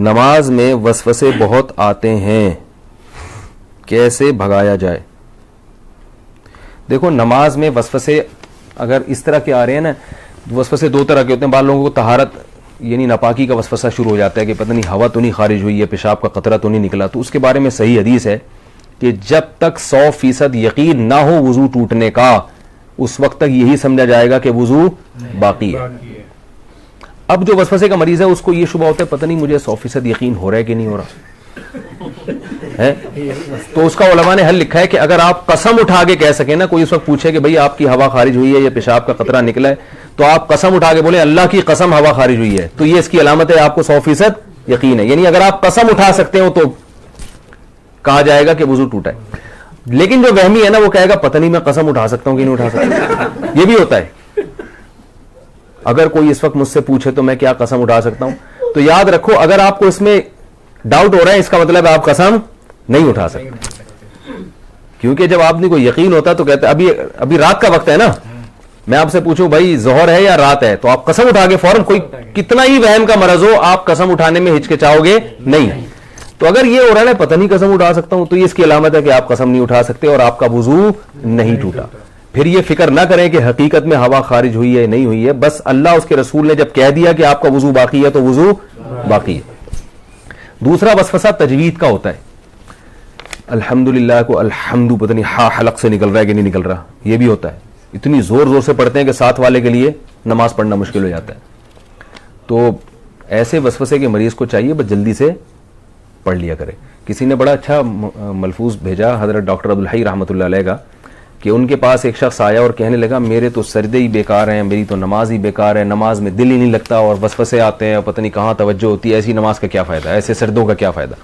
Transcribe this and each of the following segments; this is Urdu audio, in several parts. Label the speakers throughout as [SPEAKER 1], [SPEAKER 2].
[SPEAKER 1] نماز میں وسوسے بہت آتے ہیں، کیسے بھگایا جائے؟ دیکھو نماز میں وسوسے اگر اس طرح کے آ رہے ہیں نا، وسوسے دو طرح کے ہوتے ہیں. بعض لوگوں کو طہارت یعنی ناپاکی کا وسوسہ شروع ہو جاتا ہے کہ پتہ نہیں ہوا تو نہیں خارج ہوئی ہے، پیشاب کا قطرہ تو نہیں نکلا. تو اس کے بارے میں صحیح حدیث ہے کہ جب تک 100% یقین نہ ہو وضو ٹوٹنے کا، اس وقت تک یہی سمجھا جائے گا کہ وضو باقی ہے. اب جو وسوسے کا مریض ہے اس کو یہ شبہ ہوتا ہے پتہ نہیں مجھے 100% یقین ہو رہا ہے کہ نہیں ہو رہا ہے. تو اس کا علماء نے حل لکھا ہے کہ اگر آپ قسم اٹھا کے کہہ سکیں نا، کوئی اس وقت پوچھے کہ بھئی آپ کی ہوا خارج ہوئی ہے یا پیشاب کا قطرہ نکلا ہے، تو آپ قسم اٹھا کے بولیں اللہ کی قسم ہوا خارج ہوئی ہے، تو یہ اس کی علامت ہے آپ کو 100% یقین ہے. یعنی اگر آپ قسم اٹھا سکتے ہو تو کہا جائے گا کہ وضو ٹوٹا ہے. لیکن جو وہمی ہے نا وہ کہے گا پتہ نہیں میں قسم اٹھا سکتا ہوں کہ نہیں اٹھا سکتا. یہ بھی ہوتا ہے. اگر کوئی اس وقت مجھ سے پوچھے تو میں کیا قسم اٹھا سکتا ہوں، تو یاد رکھو اگر آپ کو اس میں ڈاؤٹ ہو رہا ہے اس کا مطلب آپ قسم نہیں اٹھا سکتے. کیونکہ جب آپ نے کوئی یقین ہوتا تو کہتے ابھی رات کا وقت ہے نا، میں آپ سے پوچھوں بھائی ظہر ہے یا رات ہے، تو آپ قسم اٹھا کے فوراً، کوئی کتنا ہی وہم کا مرض ہو آپ قسم اٹھانے میں ہچکچاؤ گے نہیں. تو اگر یہ ہو رہا ہے پتہ نہیں قسم اٹھا سکتا ہوں، تو یہ اس کی علامت ہے کہ آپ قسم نہیں اٹھا سکتے اور آپ کا وضو نہیں ٹوٹا. پھر یہ فکر نہ کریں کہ حقیقت میں ہوا خارج ہوئی ہے نہیں ہوئی ہے، بس اللہ اس کے رسول نے جب کہہ دیا کہ آپ کا وضو باقی ہے تو وضو باقی ہے. دوسرا وسوسہ تجوید کا ہوتا ہے. الحمدللہ کو الحمد پتہ نہیں ہا حلق سے نکل رہا ہے کہ نہیں نکل رہا، یہ بھی ہوتا ہے. اتنی زور زور سے پڑھتے ہیں کہ ساتھ والے کے لیے نماز پڑھنا مشکل ہو جاتا ہے. تو ایسے وسوسے کے مریض کو چاہیے بس جلدی سے پڑھ لیا کرے. کسی نے بڑا اچھا ملفوظ بھیجا حضرت ڈاکٹر عبدالحی رحمۃ اللہ علیہ کا، کہ ان کے پاس ایک شخص آیا اور کہنے لگا میرے تو سجدے ہی بیکار ہیں، میری تو نماز ہی بیکار ہے، نماز میں دل ہی نہیں لگتا اور وسوسے آتے ہیں اور پتہ نہیں کہاں توجہ ہوتی ہے، ایسی نماز کا کیا فائدہ، ایسے سجدوں کا کیا فائدہ.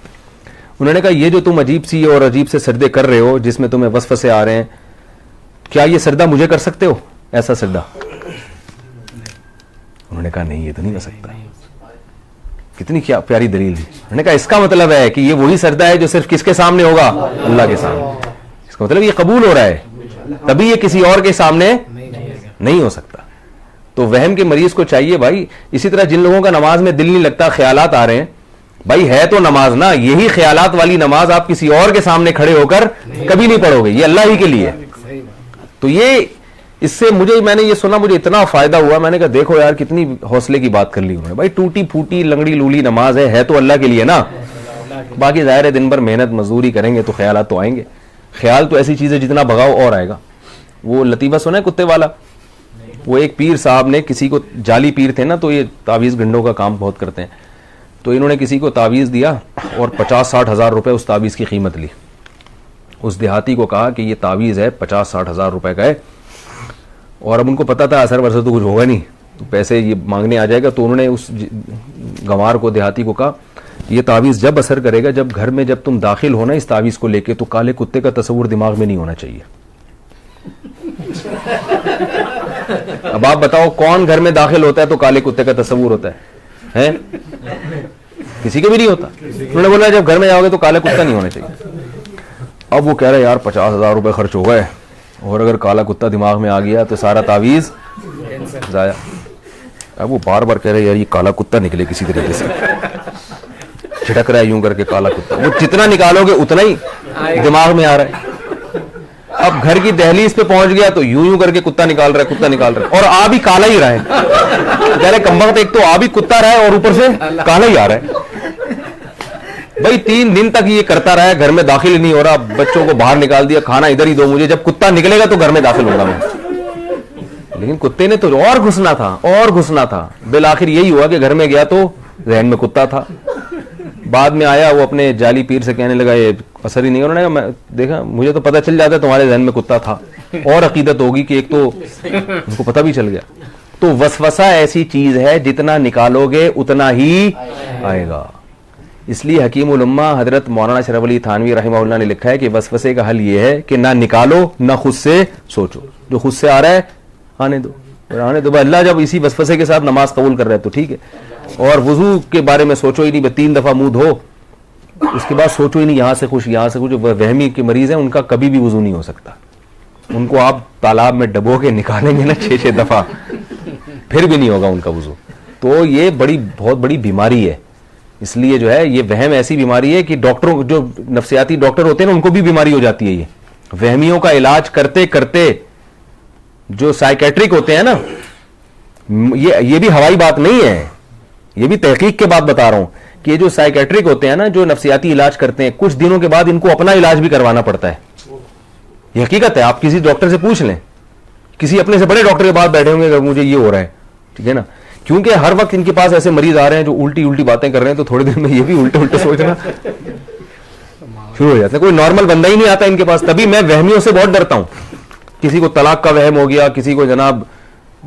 [SPEAKER 1] انہوں نے کہا یہ جو تم عجیب سی اور عجیب سے سجدے کر رہے ہو جس میں تمہیں وسوسے آ رہے ہیں، کیا یہ سجدہ مجھے کر سکتے ہو ایسا سجدہ؟ انہوں نے کہا نہیں یہ تو نہیں کر سکتا. کتنی کیا پیاری دلیل ہے. انہوں نے کہا اس کا مطلب ہے کہ یہ وہی سجدہ ہے جو صرف کس کے سامنے ہوگا؟ اللہ کے سامنے. اس کا مطلب یہ قبول ہو رہا ہے، تبھی یہ کسی اور کے سامنے نہیں ہو سکتا. تو وہم کے مریض کو چاہیے بھائی، اسی طرح جن لوگوں کا نماز میں دل نہیں لگتا، خیالات آ رہے ہیں، بھائی ہے تو نماز نا، یہی خیالات والی نماز آپ کسی اور کے سامنے کھڑے ہو کر کبھی نہیں پڑھو گے، یہ اللہ ہی کے لیے. تو یہ اس سے میں نے یہ سنا، مجھے اتنا فائدہ ہوا. میں نے کہا دیکھو یار کتنی حوصلے کی بات کر لی انہوں نے. بھائی ٹوٹی پھوٹی لنگڑی لولی نماز ہے تو اللہ کے لیے نا، باقی ظاہر ہے دن بھر محنت مزدوری کریں گے تو خیالات تو آئیں گے. خیال تو ایسی چیز ہے جتنا بھگاؤ اور آئے گا. وہ لطیفہ سنا ہے کتے والا؟ وہ ایک پیر صاحب نے کسی کو، جعلی پیر تھے نا تو یہ تعویذ گنڈوں کا کام بہت کرتے ہیں، تو انہوں نے کسی کو تعویذ دیا اور 50-60 ہزار روپے اس تعویذ کی قیمت لی. اس دیہاتی کو کہا کہ یہ تعویذ ہے 50-60 ہزار روپے کا ہے، اور اب ان کو پتا تھا اثر ورثہ تو کچھ ہوگا نہیں، تو پیسے یہ مانگنے آ جائے گا. تو انہوں نے اس گنوار کو، دیہاتی کو کہا یہ تعویذ جب اثر کرے گا، جب گھر میں جب تم داخل ہونا اس تعویذ کو لے کے، تو کالے کتے کا تصور دماغ میں نہیں ہونا چاہیے. اب آپ بتاؤ کون گھر میں داخل ہوتا ہے تو کالے کتے کا تصور ہوتا ہے؟ کسی کے بھی نہیں ہوتا. انہوں نے بولا جب گھر میں جاؤ گے تو کالا کتا نہیں ہونا چاہیے. اب وہ کہہ رہے یار 50 ہزار روپے خرچ ہو گئے، اور اگر کالا کتا دماغ میں آ گیا تو سارا تعویذ ضائع. اب وہ بار بار کہہ رہے یار یہ کالا کتا نکلے کسی طریقے سے، چھٹک رہا ہے یوں کر کے کالا کتا. وہ جتنا نکالو گے اتنا ہی دماغ میں آ رہا ہے. اب گھر کی دہلیز پہ پہنچ گیا تو یوں کر کے کتا نکال رہا ہے، کتا نکال رہا ہے، اور آ بھی کالا ہی رہا ہے. کہہ رہے کمبخت ایک تو آ بھی کتا رہا ہے اور اوپر سے کالا ہی آ رہا ہے. بھائی 3 دن تک یہ کرتا رہا ہے، گھر میں داخل ہی نہیں ہو رہا. بچوں کو باہر نکال دیا، کھانا ادھر ہی دو مجھے، جب کتا نکلے گا تو گھر میں داخل ہوگا میں. لیکن کتے نے تو اور گھسنا تھا. بالآخر یہی ہوا کہ گھر میں گیا تو ذہن میں کتا تھا. بعد میں آیا وہ اپنے جعلی پیر سے کہنے لگا یہ اثر ہی نہیں. انہوں نے کہا میں دیکھا مجھے تو پتہ چل جاتا تمہارے ذہن میں کتا تھا، اور عقیدت ہوگی کہ ایک تو ان کو پتہ بھی چل گیا. تو وسوسہ ایسی چیز ہے جتنا نکالو گے اتنا ہی آئے گا. اس لیے حکیم الامہ حضرت مولانا اشرف علی تھانوی رحمہ اللہ نے لکھا ہے کہ وسوسے کا حل یہ ہے کہ نہ نکالو نہ خود سے سوچو. جو خود سے آ رہا ہے آنے دو. اللہ جب اسی وسوسے کے ساتھ نماز قبول کر رہا ہے تو ٹھیک ہے. اور وضو کے بارے میں سوچو ہی نہیں، 3 دفعہ منہ دھو، اس کے بعد سوچو ہی نہیں یہاں سے کچھ یہاں سے کچھ. وہمی کے مریض ہیں ان کا کبھی بھی وضو نہیں ہو سکتا. ان کو آپ تالاب میں ڈبو کے نکالیں گے نا 6 دفعہ، پھر بھی نہیں ہوگا ان کا وضو. تو یہ بہت بڑی بیماری ہے. اس لیے جو ہے یہ وہم ایسی بیماری ہے کہ ڈاکٹروں جو نفسیاتی ڈاکٹر ہوتے ہیں نا ان کو بھی بیماری ہو جاتی ہے. یہ وہمیوں کا علاج کرتے کرتے جو سائیکیٹرک ہوتے ہیں نا, یہ بھی ہوائی بات نہیں ہے, یہ بھی تحقیق کے بعد بتا رہا ہوں کہ یہ جو سائیکیٹرک ہوتے ہیں نا جو نفسیاتی علاج کرتے ہیں, کچھ دنوں کے بعد ان کو اپنا علاج بھی کروانا پڑتا ہے. یہ حقیقت ہے, آپ کسی ڈاکٹر سے پوچھ لیں, کسی اپنے سے بڑے ڈاکٹر کے بعد بیٹھے ہوں گے کہ مجھے یہ ہو رہا ہے, ٹھیک ہے نا, کیونکہ ہر وقت ان کے پاس ایسے مریض آ رہے ہیں جو الٹی باتیں کر رہے ہیں, تو تھوڑے دن میں یہ بھی الٹے سوچنا شروع ہو جاتا ہے. کوئی نارمل بندہ ہی نہیں آتا ان کے پاس. تبھی میں وہمیوں سے بہت ڈرتا ہوں. کسی کو طلاق کا وہم ہو گیا, کسی کو جناب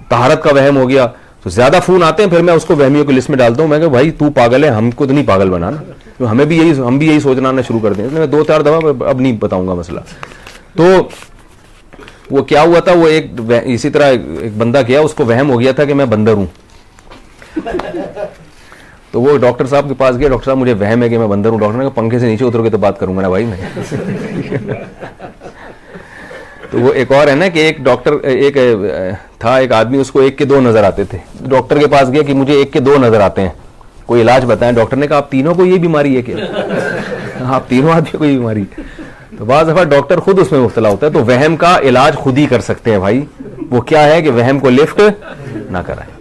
[SPEAKER 1] طہارت کا وہم ہو گیا, تو زیادہ فون آتے ہیں, پھر میں اس کو وہمیوں کی لسٹ میں ڈالتا ہوں. میں کہ بھائی تو پاگل ہے, ہم کو تو نہیں پاگل بنانا, ہم بھی یہی سوچنا شروع کر دیں. میں 2-4 دفعہ اب نہیں بتاؤں گا مسئلہ. تو وہ کیا ہوا تھا, وہ اسی طرح ایک بندہ کیا, اس کو وہم ہو گیا تھا کہ میں بندر ہوں. تو وہ ڈاکٹر صاحب کے پاس گیا, ڈاکٹر صاحب مجھے وہم ہے کہ میں بندر ہوں. ڈاکٹر نے کہا پنکھے سے نیچے اتر کے تو بات کروں گا نا بھائی میں. تو وہ ایک اور ہے نا کہ ایک ڈاکٹر تھا ایک آدمی, اس کو 1 کے 2 نظر آتے تھے. ڈاکٹر کے پاس گیا کہ مجھے 1 کے 2 نظر آتے ہیں, کوئی علاج بتائیں. ڈاکٹر نے کہا آپ تینوں کو یہ بیماری ہے کیا؟ آپ تینوں آدمی کو یہ بیماری. تو بعض دفعہ ڈاکٹر خود اس میں مبتلا ہوتا ہے. تو وہم کا علاج خود ہی کر سکتے ہیں بھائی. وہ کیا ہے کہ وہم کو لفٹ نہ کرائیں.